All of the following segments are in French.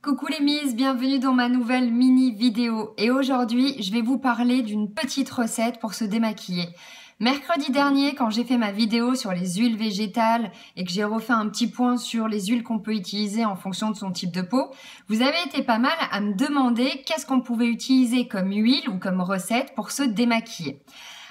Coucou les miss, bienvenue dans ma nouvelle mini vidéo et aujourd'hui je vais vous parler d'une petite recette pour se démaquiller. Mercredi dernier quand j'ai fait ma vidéo sur les huiles végétales et que j'ai refait un petit point sur les huiles qu'on peut utiliser en fonction de son type de peau, vous avez été pas mal à me demander qu'est-ce qu'on pouvait utiliser comme huile ou comme recette pour se démaquiller.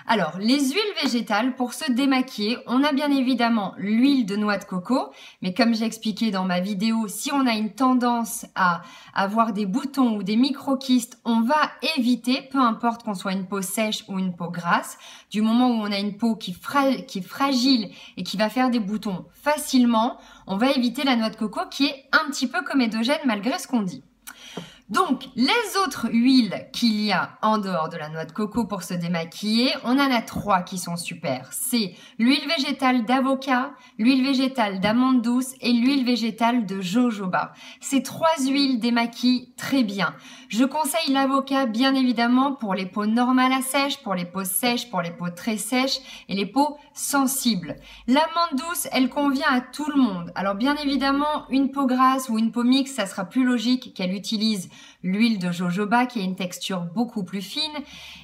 Alors, les huiles végétales, pour se démaquiller, on a bien évidemment l'huile de noix de coco, mais comme j'ai expliqué dans ma vidéo, si on a une tendance à avoir des boutons ou des micro-kystes, on va éviter, peu importe qu'on soit une peau sèche ou une peau grasse, du moment où on a une peau qui est fragile et qui va faire des boutons facilement, on va éviter la noix de coco qui est un petit peu comédogène malgré ce qu'on dit. Donc, les autres huiles qu'il y a en dehors de la noix de coco pour se démaquiller, on en a 3 qui sont super. C'est l'huile végétale d'avocat, l'huile végétale d'amande douce et l'huile végétale de jojoba. Ces 3 huiles démaquillent très bien. Je conseille l'avocat bien évidemment pour les peaux normales à sèche, pour les peaux sèches, pour les peaux très sèches et les peaux sensibles. L'amande douce, elle convient à tout le monde. Alors bien évidemment, une peau grasse ou une peau mixte, ça sera plus logique qu'elle utilise l'huile de jojoba qui a une texture beaucoup plus fine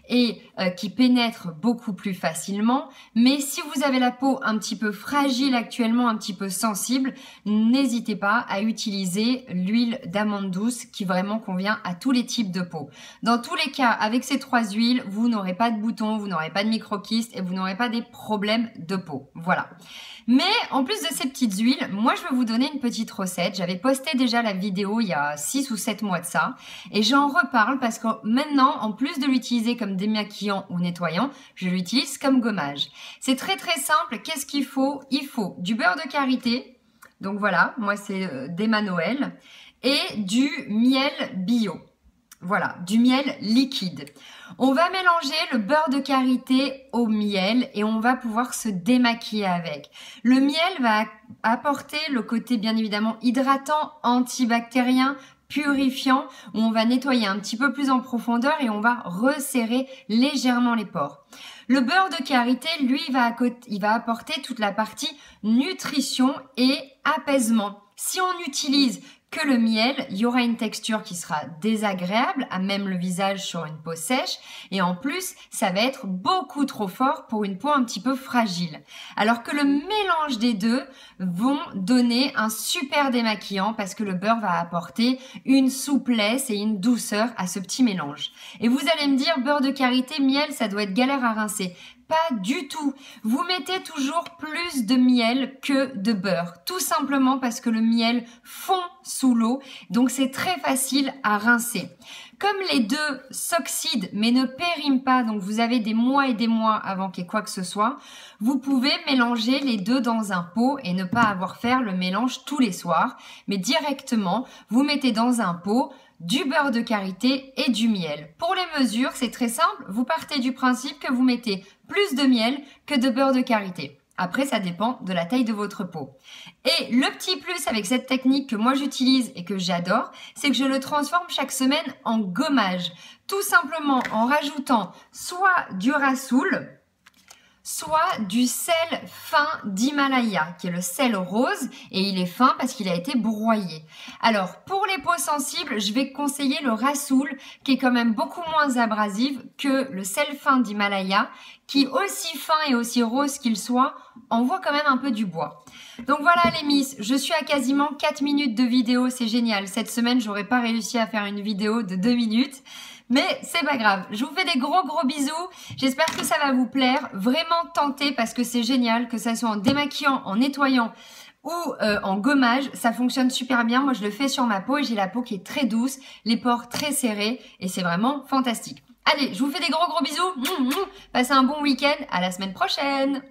et qui pénètre beaucoup plus facilement. Mais si vous avez la peau un petit peu fragile actuellement, un petit peu sensible, n'hésitez pas à utiliser l'huile d'amande douce qui vraiment convient à tous les types de peau. Dans tous les cas, avec ces 3 huiles, vous n'aurez pas de boutons, vous n'aurez pas de micro-kystes et vous n'aurez pas des problèmes de peau. Voilà. Mais en plus de ces petites huiles, moi je vais vous donner une petite recette. J'avais posté déjà la vidéo il y a 6 ou 7 mois de ça et j'en reparle parce que maintenant, en plus de l'utiliser comme démaquillant ou nettoyant, je l'utilise comme gommage. C'est très simple. Qu'est-ce qu'il faut? Il faut du beurre de karité, donc voilà, moi c'est d'Emma Noël, et du miel bio. Voilà, du miel liquide. On va mélanger le beurre de karité au miel et on va pouvoir se démaquiller avec. Le miel va apporter le côté bien évidemment hydratant, antibactérien, purifiant, où on va nettoyer un petit peu plus en profondeur et on va resserrer légèrement les pores. Le beurre de karité, lui, il va apporter toute la partie nutrition et apaisement. Si on utilise que le miel, il y aura une texture qui sera désagréable, à même le visage sur une peau sèche, et en plus, ça va être beaucoup trop fort pour une peau un petit peu fragile. Alors que le mélange des deux vont donner un super démaquillant parce que le beurre va apporter une souplesse et une douceur à ce petit mélange. Et vous allez me dire, beurre de karité, miel, ça doit être galère à rincer. Pas du tout. Vous mettez toujours plus de miel que de beurre. Tout simplement parce que le miel fond sous l'eau. Donc c'est très facile à rincer. Comme les deux s'oxydent mais ne périment pas, donc vous avez des mois et des mois avant qu'il y ait quoi que ce soit, vous pouvez mélanger les deux dans un pot et ne pas avoir faire le mélange tous les soirs. Mais directement, vous mettez dans un pot du beurre de karité et du miel. Pour les mesures, c'est très simple. Vous partez du principe que vous mettez plus de miel que de beurre de karité. Après, ça dépend de la taille de votre peau. Et le petit plus avec cette technique que moi j'utilise et que j'adore, c'est que je le transforme chaque semaine en gommage. Tout simplement en rajoutant soit du rassoul, soit du sel fin d'Himalaya, qui est le sel rose, et il est fin parce qu'il a été broyé. Alors, pour les peaux sensibles, je vais conseiller le rassoul, qui est quand même beaucoup moins abrasif que le sel fin d'Himalaya, qui, aussi fin et aussi rose qu'il soit, envoie quand même un peu du bois. Donc voilà les miss, je suis à quasiment 4 minutes de vidéo, c'est génial. Cette semaine, j'aurais pas réussi à faire une vidéo de 2 minutes. Mais c'est pas grave, je vous fais des gros bisous, j'espère que ça va vous plaire, vraiment tentez parce que c'est génial, que ça soit en démaquillant, en nettoyant ou en gommage, ça fonctionne super bien, moi je le fais sur ma peau et j'ai la peau qui est très douce, les pores très serrés et c'est vraiment fantastique. Allez, je vous fais des gros bisous, passez un bon week-end, à la semaine prochaine.